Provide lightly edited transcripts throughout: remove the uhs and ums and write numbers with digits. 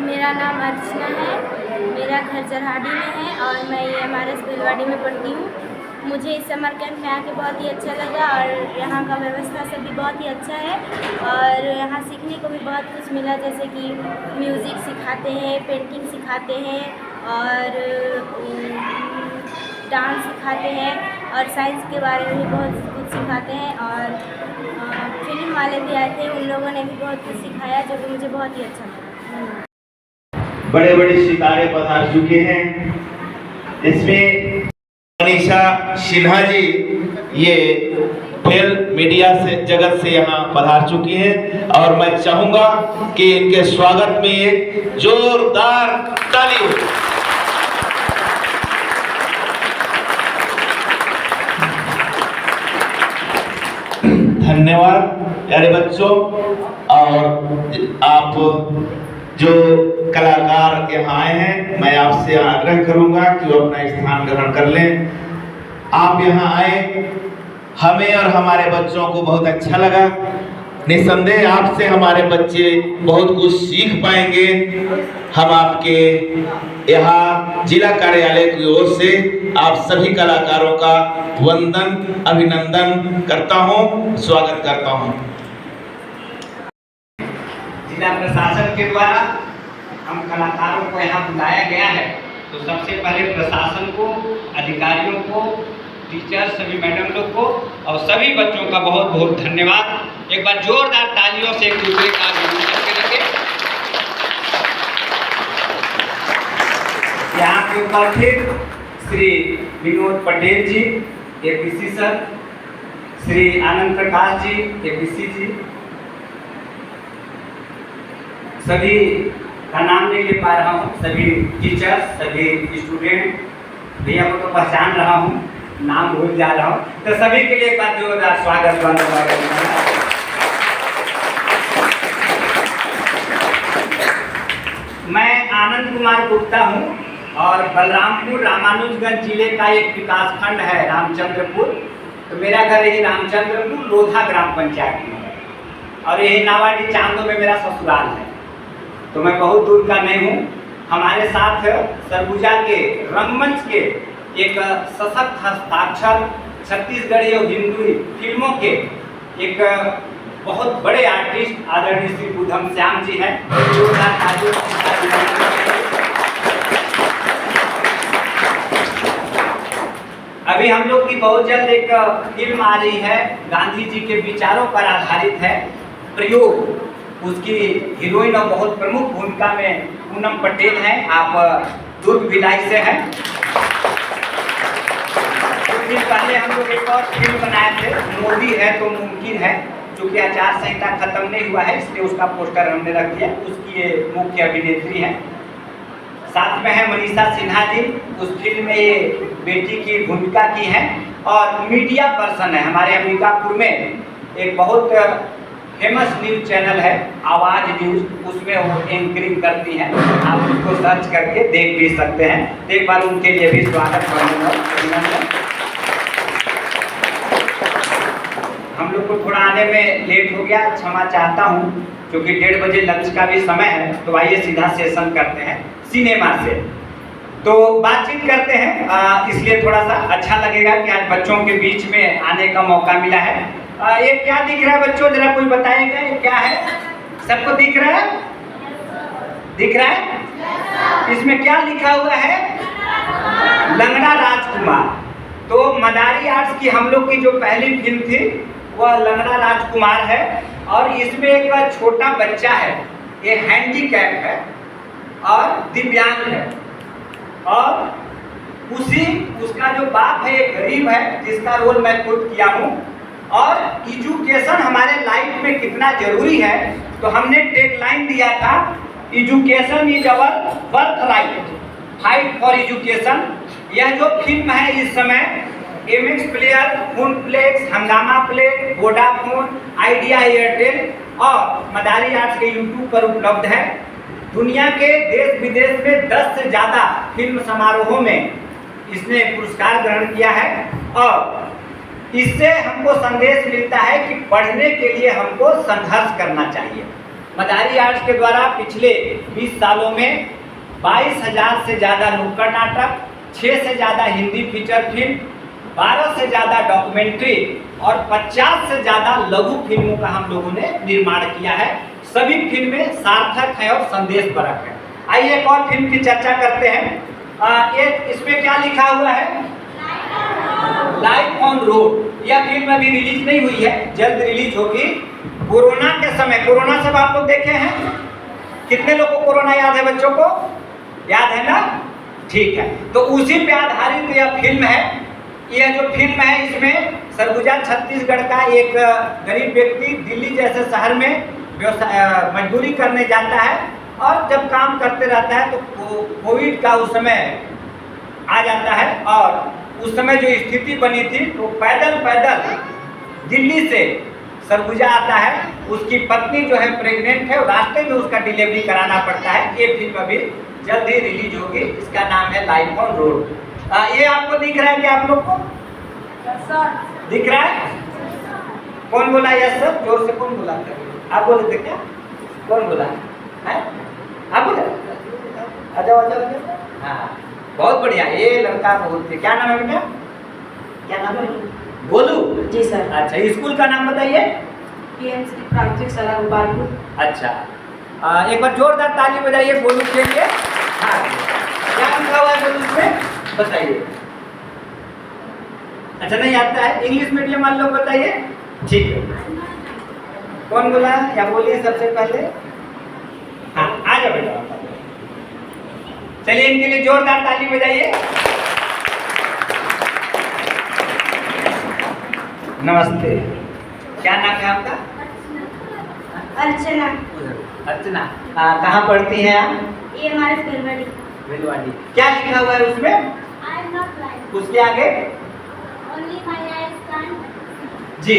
मेरा नाम अर्चना है। मेरा घर चरहाडी में है और मैं EMRS भिलवाड़ी में पढ़ती हूँ। मुझे इस समर कैंप में आके बहुत ही अच्छा लगा और यहाँ का व्यवस्था सब भी बहुत ही अच्छा है और यहाँ सीखने को भी बहुत कुछ मिला, जैसे कि म्यूज़िक सिखाते हैं, पेंटिंग सिखाते हैं और डांस सिखाते हैं और साइंस के बारे में भी बहुत कुछ सिखाते हैं और फिल्म वाले भी आए थे, उन लोगों ने भी बहुत कुछ सिखाया जो कि मुझे बहुत ही अच्छा लगा। बड़े बड़े सितारे पधार चुके हैं। इसमें मनीषा सिन्हा जी ये फिल्म मीडिया से जगत से यहाँ पधार चुकी हैं और मैं चाहूंगा कि इनके स्वागत में एक जोरदार ताली हो। धन्यवाद प्यारे बच्चों। और आप जो कलाकार यहाँ आए हैं, मैं आपसे आग्रह करूंगा कि वो अपना स्थान ग्रहण कर लें। आप यहाँ आए, हमें और हमारे बच्चों को बहुत अच्छा लगा। निसंदेह आपसे हमारे बच्चे बहुत कुछ सीख पाएंगे। हम आपके यहाँ जिला कार्यालय की ओर से आप सभी कलाकारों का वंदन अभिनंदन करता हूँ, स्वागत करता हूँ। जिला प्रशासन के द्वारा हम कलाकारों को यहाँ बुलाया गया है, तो सबसे पहले प्रशासन को, अधिकारियों को, टीचर, सभी मैडम लोग को और सभी बच्चों का बहुत बहुत धन्यवाद। एक बार जोरदार तालियों से एक दूसरे का अभिनंदन करके रखें। यहाँ के उपस्थित श्री विनोद पटेल जी APC sir, Shri Anand Prakash ji APC जी, सभी का नाम नहीं ले पा रहा हूँ, सभी टीचर, सभी स्टूडेंट, भैया को तो पहचान रहा हूँ, नाम भूल जा रहा हूँ, तो सभी के लिए एक बार जोरदार स्वागत। मैं आनंद कुमार गुप्ता हूँ और बलरामपुर रामानुजगंज जिले का एक विकास खंड है रामचंद्रपुर, तो मेरा घर यही रामचंद्रपुर लोधा ग्राम पंचायत में है और यही नावाडी चांदो में मेरा ससुराल है, तो मैं बहुत दूर का नहीं हूँ। हमारे साथ सरगुजा के रंगमंच के एक सशक्त हस्ताक्षर छत्तीसगढ़ी और हिंदी फिल्मों के एक बहुत बड़े आर्टिस्ट आदरणीय श्री बुधम श्याम जी हैं। अभी हम लोग की बहुत जल्द एक फिल्म आ रही है, गांधी जी के विचारों पर आधारित है, प्रयोग। उसकी हीरोइन और बहुत प्रमुख भूमिका में पूनम पटेल हैं। आप दुर्ग भिलाई से हैं। कुछ दिन पहले हम लोग एक और फिल्म बनाए थे, मोदी है तो मुमकिन है, जो कि आचार संहिता खत्म नहीं हुआ है, इसलिए उसका पोस्टर हमने रख दिया। उसकी ये मुख्य अभिनेत्री हैं। साथ में है मनीषा सिन्हा जी, उस फिल्म में ये बेटी की भूमिका की हैं और मीडिया पर्सन है। हमारे अंबिकापुर में एक बहुत फेमस न्यूज चैनल है आवाज न्यूज, उसमें वो एंकरिंग करती हैं। आप उसको सर्च करके देख भी सकते हैं। एक बार उनके लिए भी स्वागत करूँगा। हम लोग को थोड़ा आने में लेट हो गया, क्षमा चाहता हूँ, क्योंकि 1:30 बजे लंच का भी समय है। तो आइए सीधा सेशन करते हैं सिनेमा से, तो बातचीत करते हैं। इसलिए थोड़ा सा अच्छा लगेगा कि आज बच्चों के बीच में आने का मौका मिला है। ये क्या दिख रहा है बच्चों, जरा कोई बताएगा ये क्या है? सबको दिख रहा है? दिख रहा है? इसमें क्या लिखा हुआ है? लंगड़ा राजकुमार। तो मदारी आर्ट्स की हम लोग की जो पहली फिल्म थी वह लंगड़ा राजकुमार है और इसमें एक छोटा बच्चा है, ये हैंडीकैप है और दिव्यांग है और उसका जो बाप है ये गरीब है, जिसका रोल मैं खुद किया हूँ। और एजुकेशन हमारे लाइफ में कितना जरूरी है, तो हमने टैगलाइन दिया था, education is our birth right, fight for education. यह जो फिल्म है इस समय MX प्लेयर, फोनप्लेक्स, हंगामा प्ले, वोडाफोन, आइडिया, एयरटेल और मदारी आर्ट्स के YouTube पर उपलब्ध है। दुनिया के देश विदेश में 10 से ज़्यादा फिल्म समारोहों में इसने पुरस्कार ग्रहण किया है और इससे हमको संदेश मिलता है कि पढ़ने के लिए हमको संघर्ष करना चाहिए। मदारी आर्ट्स के द्वारा पिछले 20 सालों में 22,000 से ज़्यादा नुक्कड़ नाटक, 6 से ज़्यादा हिंदी फीचर फिल्म, 12 से ज़्यादा डॉक्यूमेंट्री और 50 से ज़्यादा लघु फिल्मों का हम लोगों ने निर्माण किया है। सभी फिल्में सार्थक है और संदेशपरक है। आइए एक और फिल्म की चर्चा करते हैं। ये इसमें क्या लिखा हुआ है? Life on road. यह फिल्म अभी रिलीज नहीं हुई है, जल्द रिलीज होगी। कोरोना के समय, कोरोना सब आप लोग देखे हैं? कितने लोगों को कोरोना याद है? बच्चों को याद है ना? ठीक है, तो उसी पे आधारित यह फिल्म है। यह जो फिल्म है इसमें सरगुजा छत्तीसगढ़ का एक गरीब व्यक्ति दिल्ली जैसे शहर में मजदूरी करने जाता है और जब काम करते रहता है तो कोविड का उस समय आ जाता है और उस समय जो स्थिति बनी थी तो पैदल दिल्ली से सरगुजा आता है। उसकी पत्नी जो है प्रेग्नेंट है और रास्ते में उसका डिलीवरी कराना पड़ता है। ये फिल्म अभी जल्द ही रिलीज होगी। इसका नाम है लाइफ ऑन रोड। ये आपको दिख रहा है क्या? आप लोग को दिख रहा है? कौन बोला यस सर? जोर से कौन बोला? आप बोले थे क्या? कौन बोला है? आप बोले? अच्छा। हाँ, बहुत बढ़िया। ये लड़का बहुत थे। क्या नाम है बेटा? क्या नाम है? गोलू जी सर। अच्छा, स्कूल का नाम बताइए। पीएमसी प्राथमिक शाला गोपालपुर। अच्छा, एक बार जोरदार ताली बजाइए गोलू के लिए। हाँ, क्या लिखा हुआ है गोलू में बताइए? अच्छा, नहीं आता है? इंग्लिश मीडियम वाले लोग बताइए। ठीक है, कौन बोला या बोलिए सबसे पहले? हाँ, आ जाओ बेटा। चलिए इनके लिए जोरदार ताली बजाइए। नमस्ते, क्या नाम है आपका? अर्चना। अर्चना, कहाँ पढ़ती हैं आप? ये हमारे फुलवाड़ी। फुलवाड़ी। क्या लिखा हुआ है उसमें? I am not blind. उसके आगे? Only my eyes can't. जी,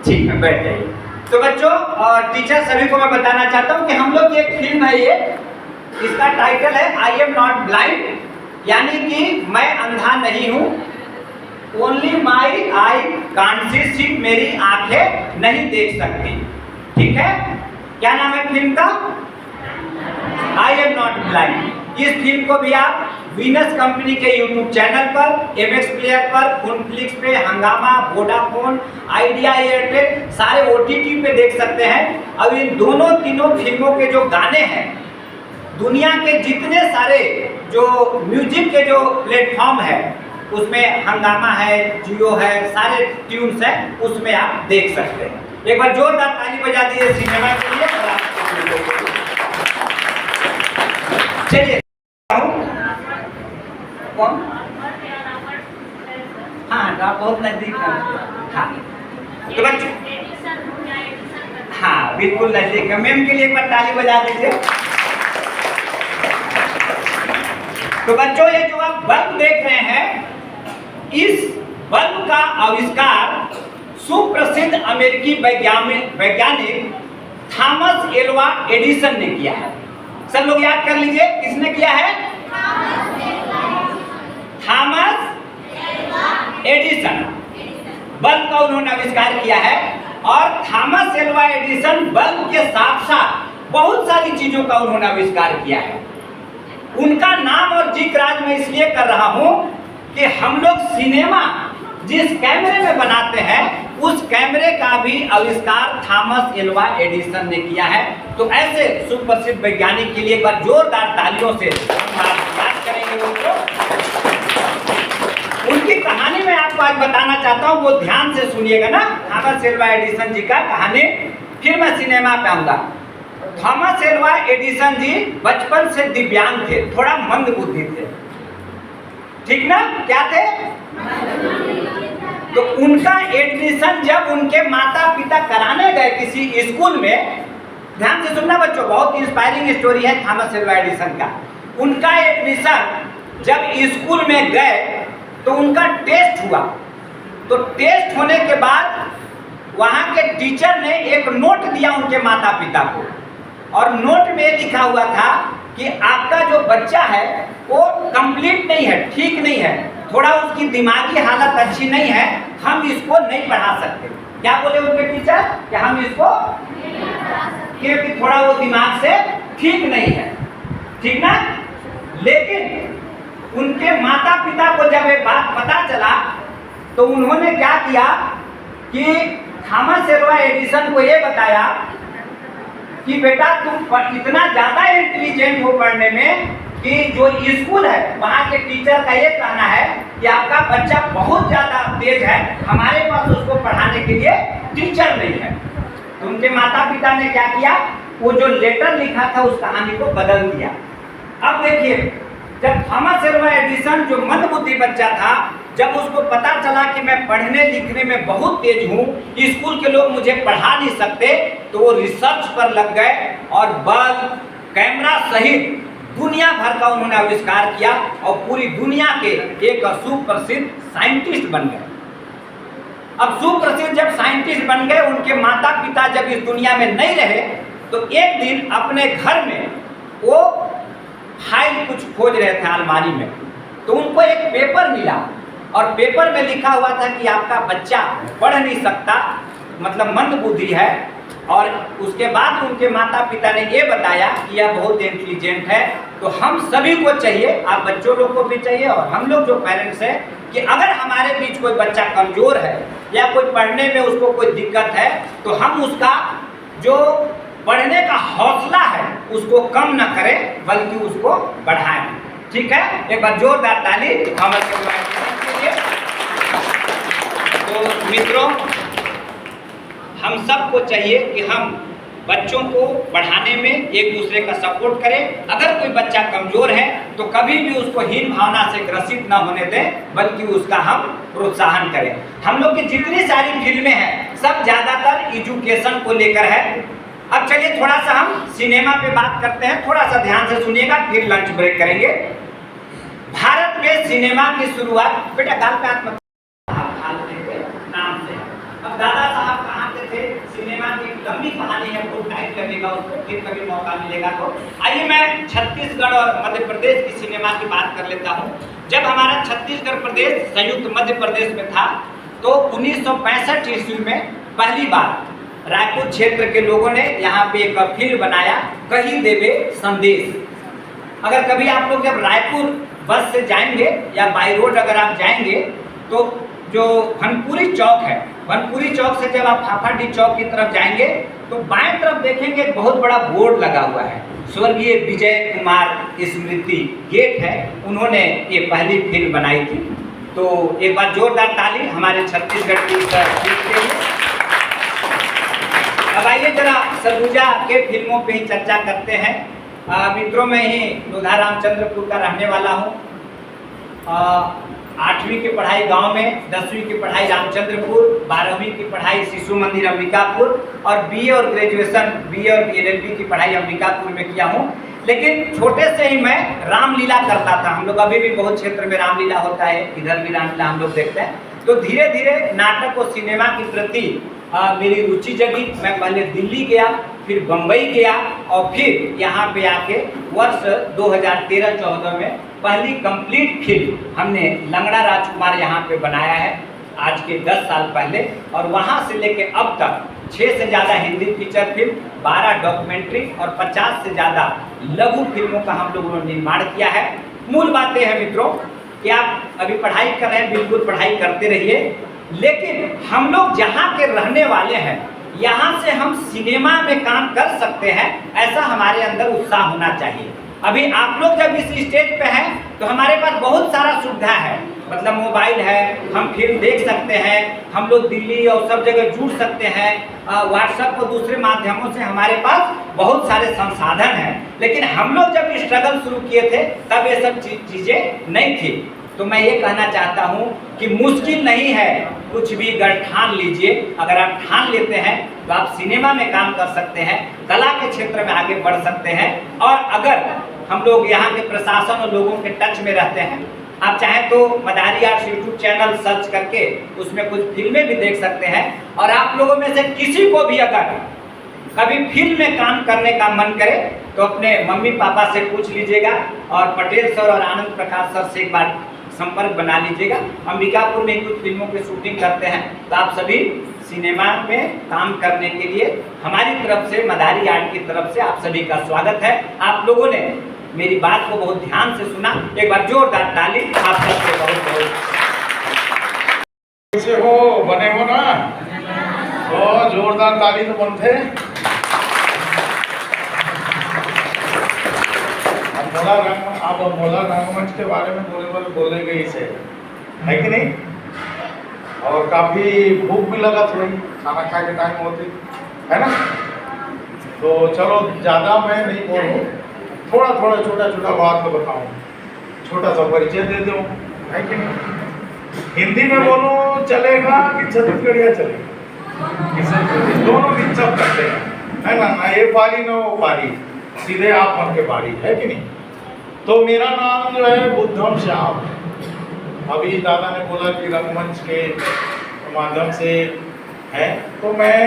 ठीक है, बैठ जाइए। तो बच्चों और टीचर सभी को मैं बताना चाहता हूँ कि हम लोग की एक फिल्म है ये, इसका टाइटल है आई एम नॉट ब्लाइंड, यानी कि मैं अंधा नहीं हूँ। Only my I can't see, सिर्फ मेरी आंखें नहीं देख सकती। ठीक है, क्या नाम है फिल्म का? I am not blind. इस फिल्म को भी आप वीनस कंपनी के यूट्यूब चैनल पर, MX प्लेयर पर, फुनफ्लिक्स पे, हंगामा, वोडाफोन, आइडिया, एयरटेल सारे OTT पे देख सकते हैं। अब इन तीनों फिल्मों के जो गाने हैं, दुनिया के जितने सारे जो म्यूजिक के जो प्लेटफॉर्म है उसमें हंगामा है, जियो है, सारे ट्यून्स हैं, उसमें आप देख सकते हैं। एक बार जोरदार ताली बजा दीजिए सिनेमा के लिए। चलिए, कौन? हाँ, बहुत नजदीक है। हाँ, तो बच्चों, हाँ बिल्कुल नजदीक है। मैम के लिए एक बार ताली बजा दीजिए। तो बच्चों, ये जो आप बल्ब देख रहे हैं, इस बल्ब का आविष्कार सुप्रसिद्ध अमेरिकी वैज्ञानिक थॉमस एल्वा एडिसन ने किया है। सब लोग याद कर लीजिए, किसने किया है? Thomas Edison. बल्ब का उन्होंने आविष्कार किया है और थॉमस एल्वा एडिसन बल्ब के साथ साथ बहुत सारी चीजों का उन्होंने आविष्कार किया है। उनका नाम और जिक्र आज मैं इसलिए कर रहा हूं कि हम लोग सिनेमा जिस कैमरे में बनाते हैं उस कैमरे का भी आविष्कार थॉमस एल्वा एडिसन ने किया है। तो ऐसे सुप्रसिद्ध वैज्ञानिक के लिए एक बार जोरदार तालियों से याद करेंगे उनको। उनकी कहानी मैं आपको आज बताना चाहता हूँ, वो ध्यान से सुनिएगा ना। थॉमस एल्वा एडिसन जी का कहानी, फिर मैं सिनेमा पे आऊंगा। थॉमस एल्वा एडिसन जी बचपन से दिव्यांग थे, थोड़ा मंद बुद्धि थे, ठीक ना? क्या थे? तो उनका एडमिशन जब उनके माता पिता कराने गए किसी स्कूल में, ध्यान से सुनना बच्चों, बहुत इंस्पायरिंग स्टोरी है थॉमस एल्वा एडिसन का। उनका एडमिशन जब स्कूल में गए तो उनका टेस्ट हुआ। तो टेस्ट होने के बाद वहाँ के टीचर ने एक नोट दिया उनके माता पिता को, और नोट में लिखा हुआ था कि आपका जो बच्चा है वो कंप्लीट नहीं है, ठीक नहीं है, थोड़ा उसकी दिमागी हालत अच्छी नहीं है, हम इसको नहीं पढ़ा सकते। क्या बोले उनके टीचर? कि हम इसको नहीं पढ़ा सकते। क्योंकि थोड़ा वो दिमाग से ठीक नहीं है, ठीक ना। लेकिन उनके माता पिता को जब ये बात पता चला तो उन्होंने क्या किया कि थॉमस एल्वा एडिसन को ये बताया कि बेटा तुम इतना ज़्यादा इंटेलिजेंट हो पढ़ने में कि जो स्कूल है वहाँ के टीचर का ये कहना है कि आपका बच्चा बहुत ज़्यादा तेज है, हमारे पास उसको पढ़ाने के लिए टीचर नहीं है। तो उनके माता पिता ने क्या किया, वो जो लेटर लिखा था उस कहानी को बदल दिया। अब देखिए, जब थॉमस एल्वा एडिसन जो मंदबुद्धि बच्चा था, जब उसको पता चला कि मैं पढ़ने लिखने में बहुत तेज हूँ, स्कूल के लोग मुझे पढ़ा नहीं सकते, तो वो रिसर्च पर लग गए और बल्ब, कैमरा सहित दुनिया भर का उन्होंने आविष्कार किया और पूरी दुनिया के एक सुप्रसिद्ध साइंटिस्ट बन गए। अब सुप्रसिद्ध जब साइंटिस्ट बन गए, उनके माता पिता जब इस दुनिया में नहीं रहे, तो एक दिन अपने घर में वो फाइल कुछ खोज रहे थे अलमारी में, तो उनको एक पेपर मिला और पेपर में लिखा हुआ था कि आपका बच्चा पढ़ नहीं सकता, मतलब मंदबुद्धि है। और उसके बाद उनके माता पिता ने ये बताया कि यह बहुत इंटेलिजेंट है। तो हम सभी को चाहिए, आप बच्चों लोग को भी चाहिए और हम लोग जो पेरेंट्स हैं, कि अगर हमारे बीच कोई बच्चा कमज़ोर है या कोई पढ़ने में उसको कोई दिक्कत है, तो हम उसका जो पढ़ने का हौसला है उसको कम न करें बल्कि उसको बढ़ाएं। ठीक है, एक बार जोरदार ताली थॉमस एल्वा एडिसन के लिए। तो मित्रों, हम सबको चाहिए कि हम बच्चों को पढ़ाने में एक दूसरे का सपोर्ट करें। अगर कोई बच्चा कमजोर है तो कभी भी उसको हीन भावना से ग्रसित न होने दें, बल्कि उसका हम प्रोत्साहन करें। हम लोग की जितनी सारी फिल्में हैं सब ज़्यादातर एजुकेशन को लेकर है। अब चलिए थोड़ा सा हम सिनेमा पे बात करते हैं, थोड़ा सा ध्यान से सुनिएगा, फिर लंच ब्रेक करेंगे। भारत में सिनेमा की शुरुआत, बेटा गाल पे हाथ मत नाम से। अब दादा साहब कहाँ से थे, सिनेमा की लंबी कहानी है, बहुत टाइम लगेगा उसको, फिर कभी मौका मिलेगा तो। आइए मैं छत्तीसगढ़ और मध्य प्रदेश की सिनेमा की बात कर लेता हूँ। जब हमारा छत्तीसगढ़ प्रदेश संयुक्त मध्य प्रदेश में था तो 1965 ईस्वी में पहली बार रायपुर क्षेत्र के लोगों ने यहाँ पे एक फिल्म बनाया, कही देवे संदेश। अगर कभी आप लोग जब रायपुर बस से जाएंगे या बाई रोड अगर आप जाएंगे तो जो भनपुरी चौक है, भनपुरी चौक से जब आप फाफाडी चौक की तरफ जाएंगे तो बाएं तरफ देखेंगे एक बहुत बड़ा बोर्ड लगा हुआ है, स्वर्गीय विजय कुमार स्मृति गेट है, उन्होंने ये पहली फिल्म बनाई थी। तो एक बार जोरदार ताली हमारे छत्तीसगढ़ की फिल्म के लिए। अब आइए जरा सरगुजा के फिल्मों पे ही चर्चा करते हैं। मित्रों, मैं ही लोधा रामचंद्रपुर का रहने वाला हूँ। 8वीं की पढ़ाई गांव में, 10वीं की पढ़ाई रामचंद्रपुर, 12वीं की पढ़ाई शिशु मंदिर अंबिकापुर और बीए और ग्रेजुएशन, बीए और एलएलबी की पढ़ाई अंबिकापुर में किया हूँ। लेकिन छोटे से ही मैं रामलीला करता था। हम लोग अभी भी बहुत क्षेत्र में रामलीला होता है, इधर भी रामलीला हम लोग देखते हैं। तो धीरे धीरे नाटक और सिनेमा की प्रति मेरी रुचि जगी। मैं पहले दिल्ली गया, फिर बम्बई गया और फिर यहाँ पे आके वर्ष 2013-14 में पहली कंप्लीट फिल्म हमने लंगड़ा राजकुमार यहाँ पे बनाया है, आज के 10 साल पहले। और वहाँ से लेके अब तक 6 से ज़्यादा हिंदी फीचर फिल्म, 12 डॉक्यूमेंट्री और 50 से ज़्यादा लघु फिल्मों का हम लोगों ने निर्माण किया है। मूल बात यह है मित्रों कि आप अभी पढ़ाई कर रहे हैं, बिल्कुल पढ़ाई करते रहिए, लेकिन हम लोग जहाँ के रहने वाले हैं यहाँ से हम सिनेमा में काम कर सकते हैं, ऐसा हमारे अंदर उत्साह होना चाहिए। अभी आप लोग जब इस स्टेज पे हैं तो हमारे पास बहुत सारा सुविधा है, मतलब मोबाइल है, हम फिल्म देख सकते हैं, हम लोग दिल्ली और सब जगह जुड़ सकते हैं, व्हाट्सएप और दूसरे माध्यमों से हमारे पास बहुत सारे संसाधन हैं। लेकिन हम लोग जब स्ट्रगल शुरू किए थे तब ये सब चीज़ें नहीं थी। तो मैं ये कहना चाहता हूँ कि मुश्किल नहीं है, कुछ भी अगर ठान लीजिए, अगर आप ठान लेते हैं तो आप सिनेमा में काम कर सकते हैं, कला के क्षेत्र में आगे बढ़ सकते हैं। और अगर हम लोग यहाँ के प्रशासन और लोगों के टच में रहते हैं, आप चाहें तो मदारी आर्ट्स यूट्यूब चैनल सर्च करके उसमें कुछ फिल्में भी देख सकते हैं। और आप लोगों में से किसी को भी अगर कभी फिल्म में काम करने का मन करे तो अपने मम्मी पापा से पूछ लीजिएगा और पटेल सर और आनंद प्रकाश सर से एक बार संपर्क बना लीजिएगा। अंबिकापुर में कुछ फिल्मों की शूटिंग करते हैं, तो आप सभी सिनेमा में काम करने के लिए हमारी तरफ से, मदारी आर्ट की तरफ से आप सभी का स्वागत है। आप लोगों ने मेरी बात को बहुत ध्यान से सुना, एक बार जोरदार ताली आप सबसे बहुत बहुत। कैसे हो, बने हो ना? तो जोरदार ताली तो बनते। अब मोला रंगमंच के बारे में बोले गई से है कि नहीं? और काफी भूख भी लगा थोड़ी, खाना खा के टाइम होती है ना। तो चलो ज्यादा मैं नहीं बोलूँ, थोड़ा थोड़ा छोटा छोटा बात तो बताऊँ, छोटा सा परिचय दे दूँ, है कि नहीं? हिंदी में बोलूँ चलेगा कि छत्तीसगढ़िया चलेगा? किसे दोनों मिक्सअप करते हैं, है ना ये पारी ना वो पारी, सीधे आप मन के पारी, है कि नहीं? तो मेरा नाम जो है बुद्धम श्याम। अभी दादा ने बोला कि रंगमंच के माध्यम से है, तो मैं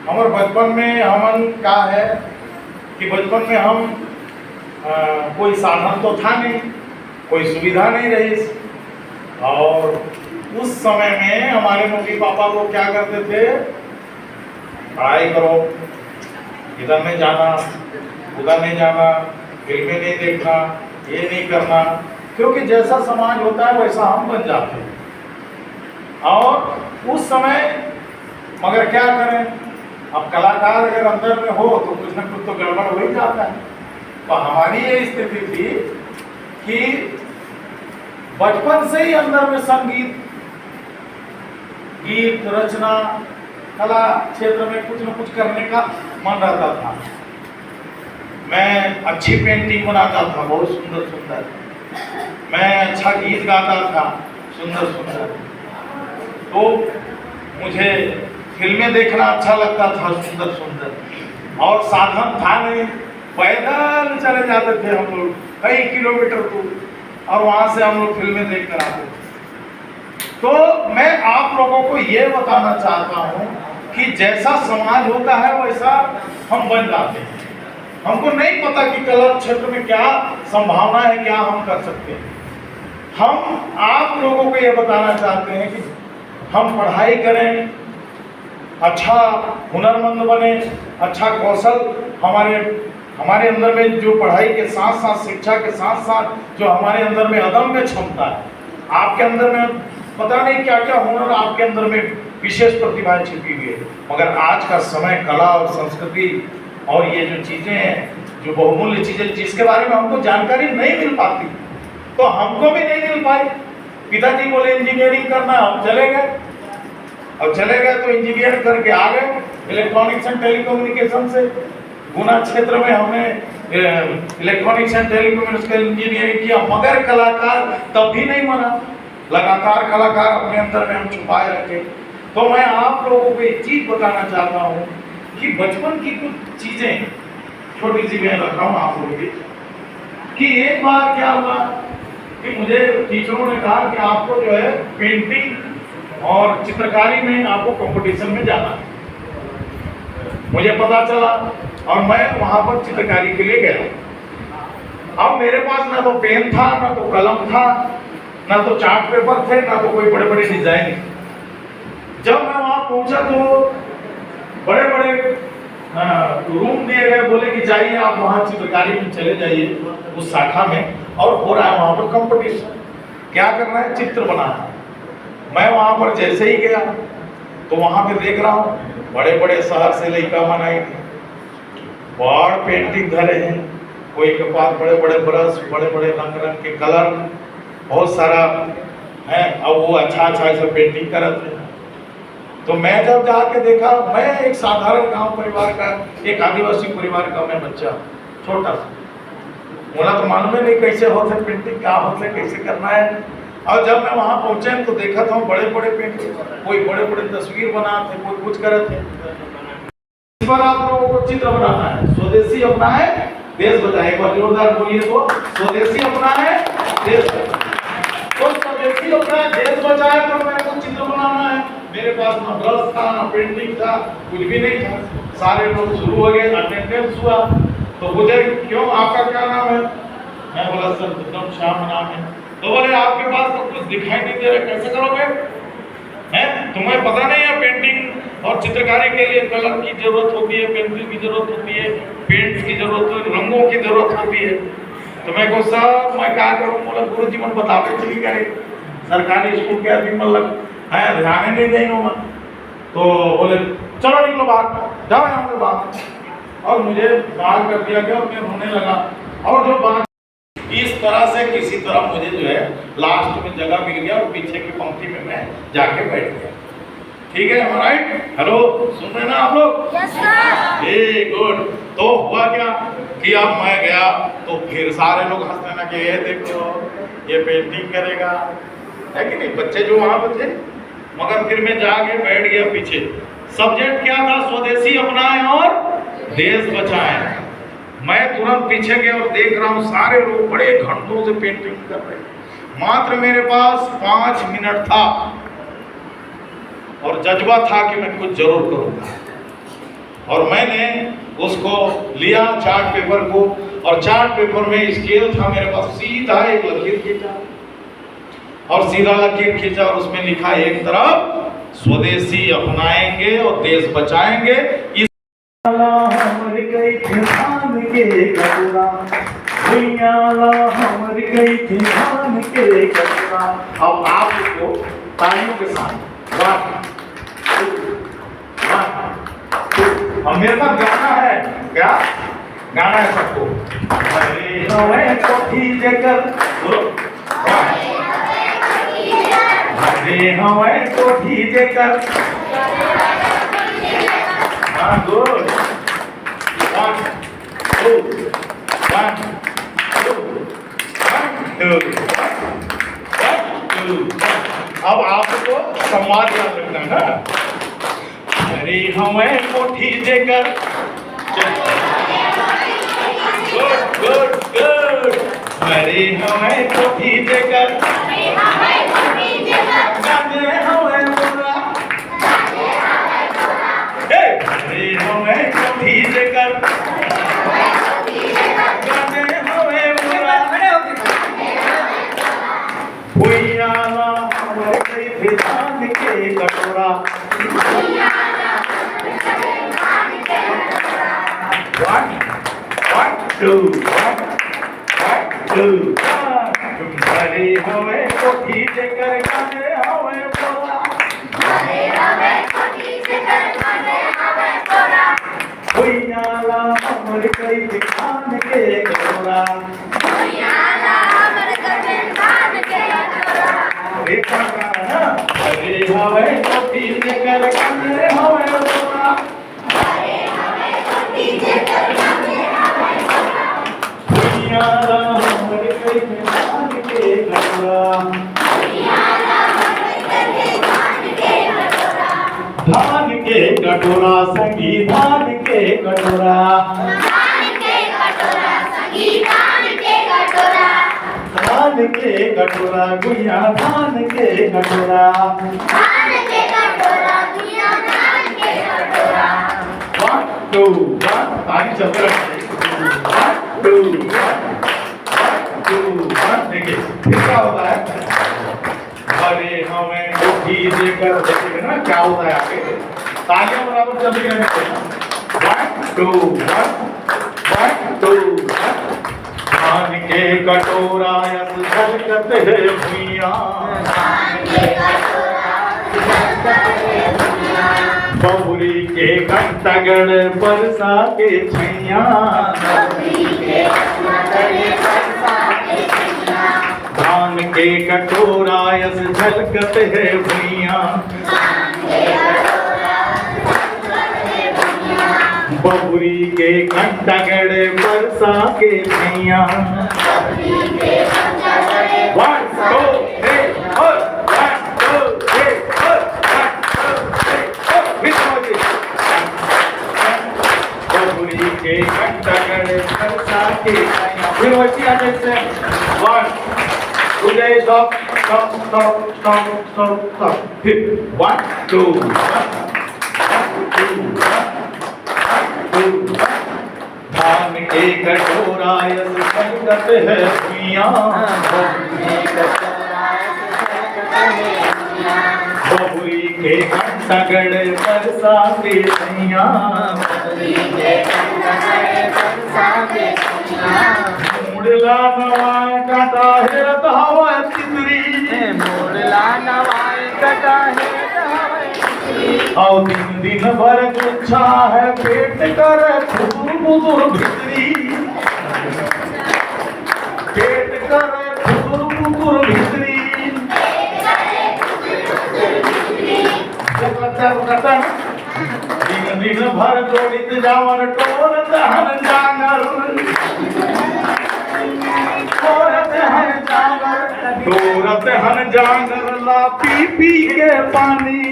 हमारे बचपन में हमन का है कि बचपन में हम कोई साधन तो था नहीं, कोई सुविधा नहीं रही, और उस समय में हमारे मम्मी पापा लोग क्या करते थे, पढ़ाई करो, इधर नहीं जाना उधर नहीं जाना, फिल्में नहीं देखना, ये नहीं करना, क्योंकि जैसा समाज होता है वैसा हम बन जाते हैं। और उस समय मगर क्या करें, अब कलाकार अगर अंदर में हो तो कुछ ना कुछ तो गड़बड़ हो ही जाता है। तो हमारी ये स्थिति थी कि बचपन से ही अंदर में संगीत, गीत रचना, कला क्षेत्र में कुछ न कुछ करने का मन रहता था। मैं अच्छी पेंटिंग बनाता था, बहुत सुंदर सुंदर, मैं अच्छा गीत गाता था, सुंदर सुंदर, तो मुझे फिल्में देखना अच्छा लगता था, सुंदर सुंदर, और साधन था नहीं, पैदल चले जाते थे हम लोग कई किलोमीटर दूर, और वहाँ से हम लोग फिल्में देख कर आते थे। तो मैं आप लोगों को ये बताना चाहता हूँ कि जैसा समाज होता है वैसा हम बन जाते हैं। हमको नहीं पता कि कला क्षेत्र में क्या संभावना है, क्या हम कर सकते हैं। हम आप लोगों को ये बताना चाहते हैं कि हम पढ़ाई करें, अच्छा हुनरमंद बने, अच्छा कौशल हमारे अंदर में जो पढ़ाई के साथ साथ, शिक्षा के साथ साथ जो हमारे अंदर में अदम्य क्षमता है, आपके अंदर में पता नहीं क्या क्या हुनर आपके अंदर में विशेष प्रतिभाएं छिपी हुई है। मगर आज का समय कला और संस्कृति और ये जो चीज़ें हैं, जो बहुमूल्य चीज़ें जिसके बारे में हमको जानकारी नहीं मिल पाती, तो हमको भी नहीं मिल पाई। पिताजी बोले इंजीनियरिंग करना, हम चले गए, अब चले गए तो इंजीनियर करके आ गए इलेक्ट्रॉनिक्स एंड टेलीकम्युनिकेशन से। गुना क्षेत्र में हमने इलेक्ट्रॉनिक्स एंड टेलीकम्युनिकेशन इंजीनियरिंग किया, मगर कलाकार तब भी नहीं बना। लगातार कलाकार अपने अंदर में हम छुपाए रखे। तो मैं आप लोगों को एक चीज़ बताना चाहता हूँ कि बचपन की कुछ चीज़ें छोटी सी मैं रख रहा हूँ आप लोगों की, कि एक बार क्या हुआ कि मुझे टीचरों ने कहा कि आपको जो है पेंटिंग और चित्रकारी में आपको कंपटीशन में जाना है। मुझे पता चला और मैं वहाँ पर चित्रकारी के लिए गया। अब मेरे पास ना तो पेन था, ना तो कलम था, ना तो चार्ट पेपर थे, ना तो कोई बड़े बड़े डिजाइन। जब मैं वहाँ पहुँचा तो बड़े बड़े रूम दिए गए, बोले कि जाइए आप वहाँ चित्रकारी में चले जाइए उस शाखा में, और हो रहा है वहाँ पर कंपटीशन। क्या करना है, चित्र बनाना है। मैं वहाँ पर जैसे ही गया तो वहाँ पे देख रहा हूँ बड़े बड़े शहर से लड़का बनाई थी, बड़ पेंटिंग धरे हैं, कोई के पास बड़े बड़े ब्रश, बड़े बड़े रंग रंग के कलर, बहुत सारा है, और वो अच्छा अच्छा ऐसा पेंटिंग करते हैं। तो मैं जब जाके देखा, मैं एक साधारण गांव परिवार का, एक आदिवासी परिवार का मैं बच्चा, छोटा सा, मुझे तो मालूम ही नहीं कैसे होते पेंटिंग, क्या होते, कैसे करना है। और जब मैं वहाँ पहुँचे तो देखा था बड़े बड़े पेंटिंग, कोई बड़े बड़े तस्वीर बनाते, कोई कुछ करते। इस बार आप लोगों को चित्र बनाना है, स्वदेशी अपना है देश बचाए। एक बार जोरदार बोलिए तो, स्वदेशी अपना है देश बचाए। तो स्वदेशी अपना है देश बचाए, तो मेरे को चित्र बनाना है। मेरे पास ना ब्रश था, ना पेंटिंग था, कुछ भी नहीं था। सारे लोग शुरू हो गए, अटेंडेंस हुआ। तो मुझे क्यों, आपका क्या नाम है? मैं बोला सर बुद्धम श्याम नाम है। तो बोले आपके पास तो कुछ दिखाई नहीं दे रहा, कैसे करोगे? है? तुम्हें पता नहीं है पेंटिंग और चित्रकारी के लिए कलर की जरूरत होती है, पेंसिल की जरूरत होती है, पेंट्स की जरूरत होती है, रंगों की जरूरत होती है। तो मैं को सर मैं क्या करूँ? बोला गुरु जी मन बतावे चली करे सरकारी स्कूल के आदमी मतलब है ध्यान नहीं देंगे। तो बोले चलो निकलो बाहर, जाओ यहाँ से बाहर। और मुझे बाहर कर दिया गया और मैं रोने लगा। और जो बात इस तरह से किसी तरह मुझे जो है लास्ट में जगह मिल गया और पीछे की पंक्ति में मैं जाके बैठ गया। ठीक है, राइट? हेलो, सुन रहे ना आप लोग? Yes sir. A good. तो हुआ क्या कि अब मैं गया तो फिर सारे लोग हंसने लगे, ये देखो ये पेंटिंग करेगा, है कि नहीं? बच्चे जो वहाँ बच्चे, मगर फिर मैं जाके बैठ गया पीछे। सब्जेक्ट क्या था? स्वदेशी अपनाएं और देश बचाएं। मैं तुरंत पीछे गया और देख रहा हूँ सारे लोग बड़े घंटों से पेंटिंग कर रहे। मात्र मेरे पास 5 मिनट था और जज्बा था कि मैं कुछ जरूर करूँगा। और मैंने उसको लिया चार्ट पेपर को, और चार्ट पेपर में स्केल था मेरे पास, सीधा एक लकीर खींचा और सीधा लकीर खींचा और उसमें लिखा एक तरफ स्वदेशी अपनाएंगे और देश बचाएंगे। हमर गई थी धान के कटोरा, हमर गई थी धान के कटोरा। अब आपको तालियों के साथ अब मेरे पास गाना है, क्या गाना है सबको? अरे हमें कोठी देकर बोलो, अरे हमें कोठी देकर। हाँ गुड। 1 2 1 2 1 2 अब आपको संवाद याद रखना है ना। अरे हमें कोठी देकर, गुड गुड गुड। अरे हमें कोठी देकर, गाने हमें बोला, अरे हमें कोठी देकर, गाने हमें बोला, भुइयाला हमें गई थी धान के कटोरा। 1 1 2 1 2 अरे हमें कोठी देकर, गाने हमें बोला, भुइयाला हमर गई थी धान के कटोरा। एक बार गाना ना, अरे हमें कोठी देकर, गाने हमें बोला, भुइयाला हमर गई थी धान के कटोरा। धान के कटोरा संगी धान के कटोरा, धान के कटोरा गुइया धान के कटोरा। 1 2 1 ताली चलते रहे। 1 2 1 देखिए फिर क्या होता है? अरे हमें कोठी देकर, देखिए ना क्या होता है आगे, तालियां बराबर चलती रहनी। 1 2 1 2 धान के कटोरा यस झलकत है भुइयां, बहुरी के कंटगड़ बरसा के छैया, धान के कटोरा यस झलकत है भुइयां, बहुरी के कंटगड़ बरसा के छैया। 1 2 3 और 1 2 3 और 1 2 3 बहुरी के कंटगड़ बरसा के छैया। फिर वैसी आगे से 1 2 stop stop stop stop stop stop। फिर 1 2 धान के कटोरा यस झलकत है भुइयां, बहुरी के कंटगड़ बरसाते सैया मुड़ला नवाए काटा है हवा तितरी और दिन दिन भर गुच्छा है पेट कर खुदुर बुदुर भितरी पेट कर खुदुर बुदुर भितरी दिन दिन भर जोड़ित जावर टोर दहन जागर टोरत हन जागर ला पी पी के पानी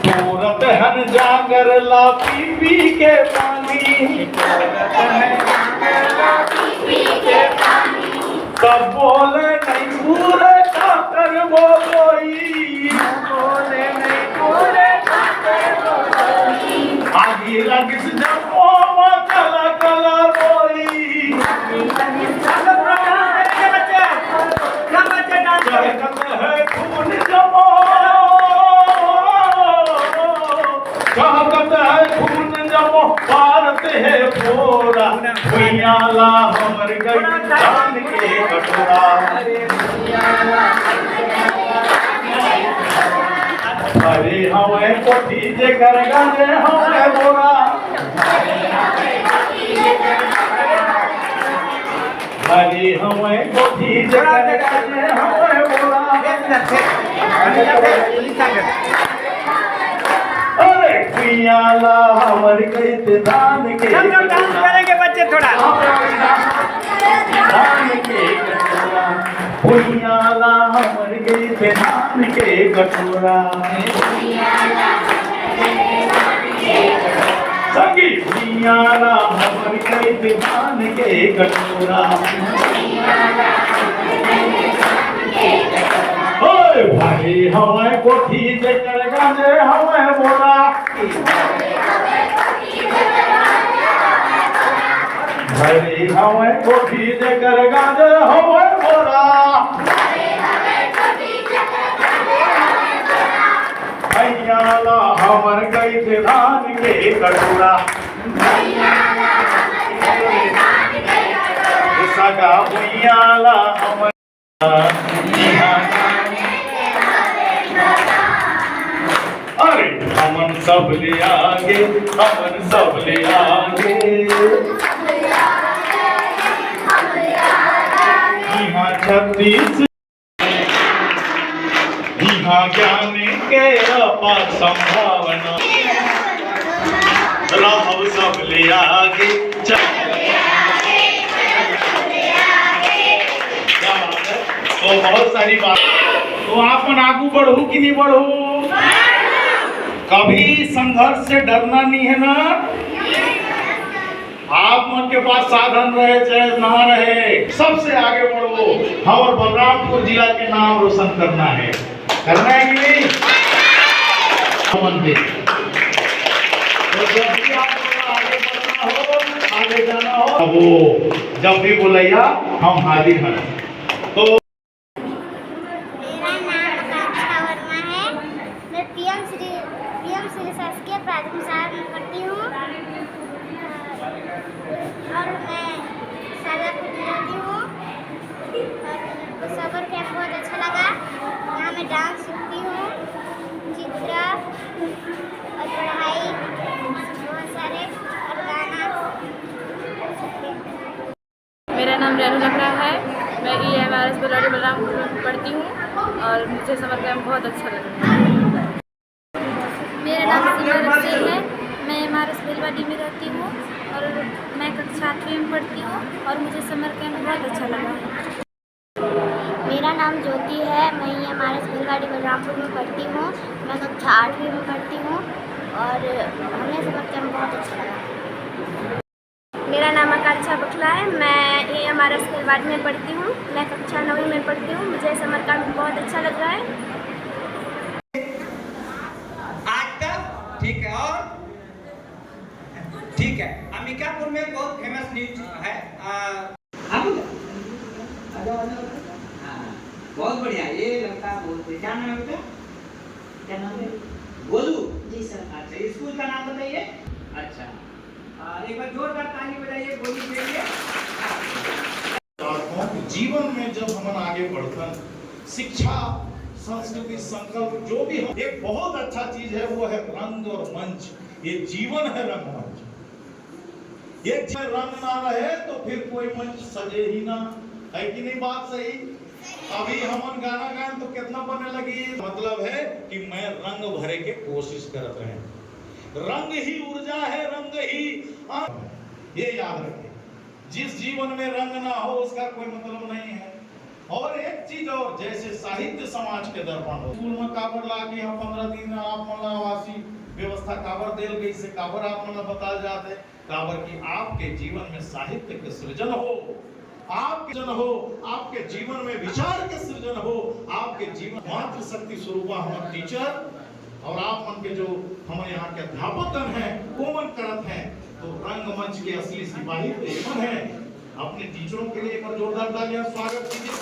टोरत हन जागर ला पी पी के पानी सब बोले नहीं पूरे का कर वो कोई आगे लगिस जपो कला कला रोई जरकत है खून जमो जरकत है खून जमो भारत है पूरा भुइयाला हमर गई जान के कटोरा अरे हमें कोठी जे करेगा जे हमें बोरा अरे हमें कोठी जे करेगा जे हमें बोरा अरे पियाला हमर गई दान के डांस करेंगे बच्चे थोड़ा दान के कटोरा भुइयाला हमर गई धान के कटोरा संगी भुइयाला हमर गई धान के कटोरा ओए भाई हमें कोठी जे करेगा जे हमें बोला भाई हमें कोठी जे करेगा जे हमें बोला भैयाला हमर गई धान के कटोरा सगा भैयाला हमर अरे हमन सब ले आगे हमन सब ले आगे यहाँ 36 यहाँ ज्ञान के अपार संभावना रहब सब ले आगे तो बहुत सारी बात तो आप आगू बढ़ू कि नहीं बढ़ू कभी संघर्ष से डरना नहीं है ना आप मन के पास साधन रहे चाहे ना रहे सबसे आगे बढ़ो और बलरामपुर जिला के नाम रोशन करना है कि नहीं तो जब भी आपको आगे बढ़ना हो आगे जाना हो वो जब भी बोलैया हम हाजिर हैं तो शासकीय प्राथमिक शाला में पढ़ती हूँ और मैं शाजापुर में रहती हूँ और सबर कैंप बहुत अच्छा लगा। यहाँ मैं डांस सीखती हूँ, चित्र और पढ़ाई बहुत सारे और गाना सीखती हूँ। मेरा नाम रेणु लखरा है। मैं EMRS बेलवाड़ी बलरामपुर में पढ़ती हूँ और मुझे समर कैंप बहुत अच्छा लगा। मेरा नाम सिमरन सिंह है। मैं EMRS बेलवाड़ी में रहती हूँ और मैं कक्षा 8वीं में पढ़ती हूँ और मुझे समर कैंप बहुत अच्छा लगा है। मेरा नाम ज्योति है। मैं EMRS बेलवाड़ी बलरामपुर में पढ़ती हूँ। मैं कक्षा 8वीं में पढ़ती हूँ और हमें समर कैंप बहुत अच्छा लगा। मेरा नाम आकांक्षा बखला है। मैं EMRS बेलवाड़ी में पढ़ती हूँ। मैं कक्षा 9वीं में पढ़ती हूँ। मुझे समर कैंप बहुत अच्छा लग रहा है। आज तक ठीक है। और ठीक है, अंबिकापुर में बहुत फेमस न्यूज है। बहुत बढ़िया, ये लड़का बोलते क्या नाम है बेटा? क्या नाम है? गोलू जी सर। अच्छा, स्कूल का नाम बताइए। अच्छा, एक बार जोरदार ताली बजाइए गोलू के लिए। जीवन में जब हम आगे बढ़ते हैं, शिक्षा, संस्कृति, संकल्प जो भी है, एक बहुत अच्छा चीज है, वो है रंग और मंच। ये जीवन है रंगमंच। ये रंग ना रहे तो फिर कोई मंच सजे ही ना, है कि नहीं बात सही? अभी हम गाना गाएं तो कितना बनने लगी, मतलब है कि मैं रंग भरे के कोशिश करत रहे। रंग ही ऊर्जा है, रंग ही ये याद रखें। जिस जीवन में रंग ना हो उसका कोई मतलब नहीं है। और एक चीज और, जैसे साहित्य समाज के दर्पण हो, स्कूल में काबर ला के हम 15 दिन आप मतलब आवासी व्यवस्था काबर देल गई से काबर आप मतलब बता जाते काबर की आपके जीवन में साहित्य के सृजन हो, आपके जन हो, आपके जीवन में विचार के सृजन हो, आपके जीवन मातृ शक्ति स्वरूपा हमारे टीचर और आप मन के जो हमारे यहाँ के अध्यापक गण हैं वो मन करत हैं। तो रंगमंच के असली सिपाही तो एमन है। अपने टीचरों के लिए एक बार जोरदार तालियां स्वागत कीजिए।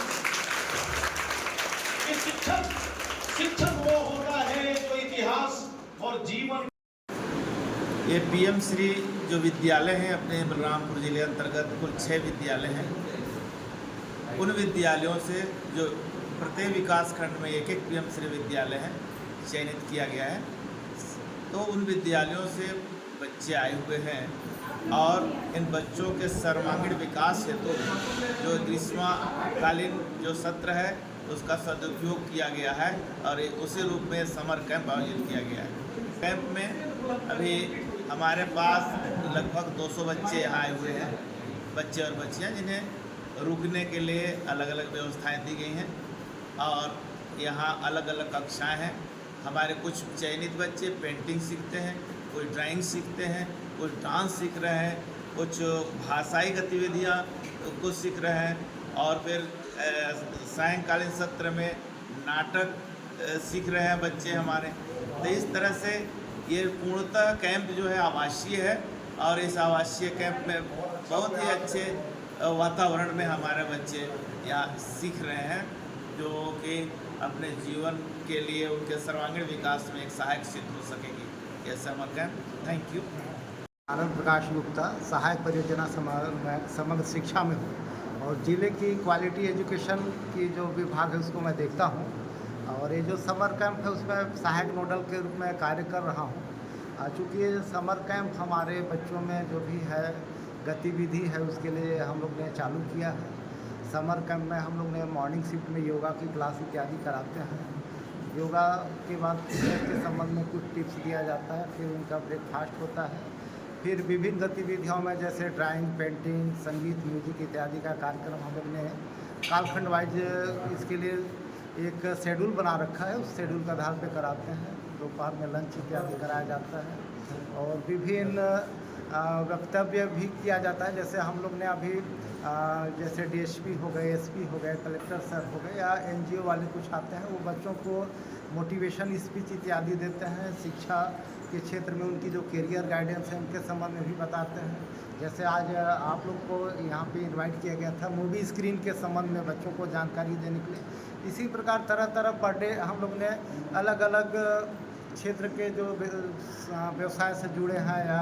शिक्षक वो होता है जो इतिहास और जीवन। ये पीएम श्री जो विद्यालय हैं अपने बलरामपुर जिले अंतर्गत कुल 6 विद्यालय हैं। उन विद्यालयों से जो प्रत्येक विकास खंड में एक पीएम श्री विद्यालय है चयनित किया गया है। तो उन विद्यालयों से बच्चे आए हुए हैं और इन बच्चों के सर्वांगीण विकास हेतु जो ग्रीष्मकालीन जो सत्र है उसका सदुपयोग किया गया है और उसी रूप में समर कैंप आयोजित किया गया है। कैंप में अभी हमारे पास लगभग 200 बच्चे यहाँ आए हुए हैं, बच्चे और बच्चियाँ, जिन्हें रुकने के लिए अलग अलग व्यवस्थाएं दी गई हैं और यहाँ अलग अलग कक्षाएं हैं। हमारे कुछ चयनित बच्चे पेंटिंग सीखते हैं, कोई ड्राइंग सीखते हैं, कुछ डांस सीख रहे हैं, कुछ भाषाई गतिविधियाँ कुछ सीख रहे हैं और फिर सायंकालीन सत्र में नाटक सीख रहे हैं बच्चे हमारे। तो इस तरह से ये पूर्णतः कैंप जो है आवासीय है और इस आवासीय कैंप में बहुत ही अच्छे वातावरण में हमारे बच्चे यहाँ सीख रहे हैं, जो कि अपने जीवन के लिए उनके सर्वांगीण विकास में एक सहायक सिद्ध हो सकेगी। ये summer camp. Thank you. Anand Prakash Gupta, सहायक परियोजना समग्र शिक्षा में हूँ और ज़िले की क्वालिटी एजुकेशन की जो विभाग है उसको मैं देखता हूँ और ये जो समर कैंप है उसमें सहायक नोडल के रूप में कार्य कर रहा हूँ। चूँकि ये समर कैंप हमारे बच्चों में जो भी है गतिविधि है उसके लिए हम लोग ने चालू किया है। समर कैंप में हम लोग ने मॉर्निंग शिफ्ट में योगा की क्लास इत्यादि कराते हैं। योगा के बाद फिटनेस के संबंध में कुछ टिप्स दिया जाता है, फिर उनका ब्रेकफास्ट होता है, फिर विभिन्न गतिविधियों में जैसे ड्राइंग, पेंटिंग, संगीत, म्यूजिक इत्यादि का कार्यक्रम हम लोग ने कालखंड वाइज इसके लिए एक शेड्यूल बना रखा है। उस शेड्यूल के आधार पर कराते हैं। दोपहर में लंच इत्यादि कराया जाता है और विभिन्न वक्तव्य भी किया जाता है। जैसे हम लोग ने अभी जैसे डीएसपी हो गए, एसपी हो गए, कलेक्टर सर हो गए या एनजीओ वाले कुछ आते हैं, वो बच्चों को मोटिवेशन स्पीच इत्यादि देते हैं। शिक्षा के क्षेत्र में उनकी जो करियर गाइडेंस है उनके संबंध में भी बताते हैं। जैसे आज आप लोग को यहाँ पे इनवाइट किया गया था मूवी स्क्रीन के संबंध में बच्चों को जानकारी देने के लिए। इसी प्रकार तरह तरह पर डे हम लोग ने अलग अलग क्षेत्र के जो व्यवसाय से जुड़े हैं या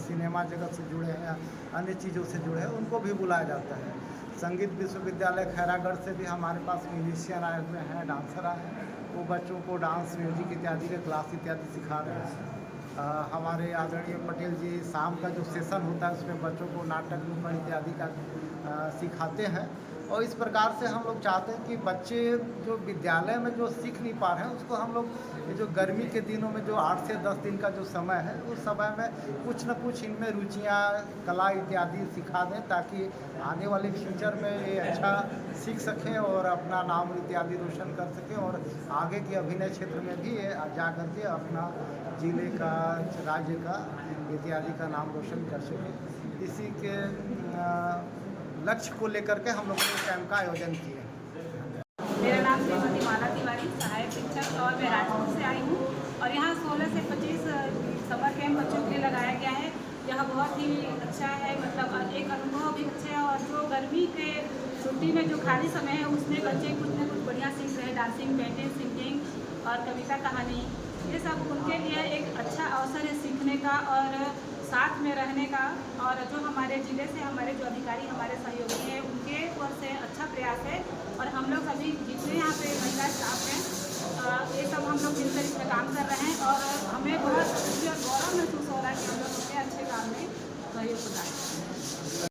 सिनेमा जगत से जुड़े हैं या अन्य चीज़ों से जुड़े हैं उनको भी बुलाया जाता है। संगीत विश्वविद्यालय खैरागढ़ से भी हमारे पास म्यूजिशियन आए हुए हैं, डांसर आए हैं। वो बच्चों को डांस, म्यूजिक इत्यादि के क्लास इत्यादि सिखा रहे हैं। हमारे आदरणीय पटेल जी शाम का जो सेशन होता है उसमें बच्चों को नाटक, नुक्कड़ इत्यादि का सिखाते हैं। और इस प्रकार से हम लोग चाहते हैं कि बच्चे जो विद्यालय में जो सीख नहीं पा रहे हैं उसको हम लोग ये जो गर्मी के दिनों में जो 8 से 10 दिन का जो समय है उस समय में कुछ न कुछ इनमें रुचियाँ, कला इत्यादि सिखा दें ताकि आने वाले फ्यूचर में ये अच्छा सीख सकें और अपना नाम इत्यादि रोशन कर सकें और आगे के अभिनय क्षेत्र में भी जा करके अपना जिले का, राज्य का इत्यादि का नाम रोशन कर सकें। इसी के लक्ष्य को लेकर के हम लोगों ने कैंप का आयोजन किया। मेरा नाम श्रीमती माला तिवारी, सहायक शिक्षक, और मैं राजपूत से आई हूँ और यहाँ 16 से 25 समर कैंप बच्चों के लिए लगाया गया है। यहाँ बहुत बहुत ही अच्छा है, मतलब एक अनुभव भी अच्छा है। और जो गर्मी के छुट्टी में जो खाली समय है उसमें बच्चे कुछ न कुछ बढ़िया सीख रहे हैं, डांसिंग, पेंटिंग, सिंगिंग और कविता कहानी, ये सब उनके लिए एक अच्छा अवसर है सीखने का और साथ में रहने का। और जो हमारे ज़िले से हमारे जो अधिकारी हमारे सहयोगी हैं उनके ओर से अच्छा प्रयास है। और हम लोग अभी जितने यहाँ पे महिला स्टाफ हैं ये सब हम लोग मिलकर इसमें काम कर रहे हैं और हमें बहुत खुशी और गौरव महसूस हो रहा है कि हम लोग इतने अच्छे काम में सहयोग कर रहे हैं।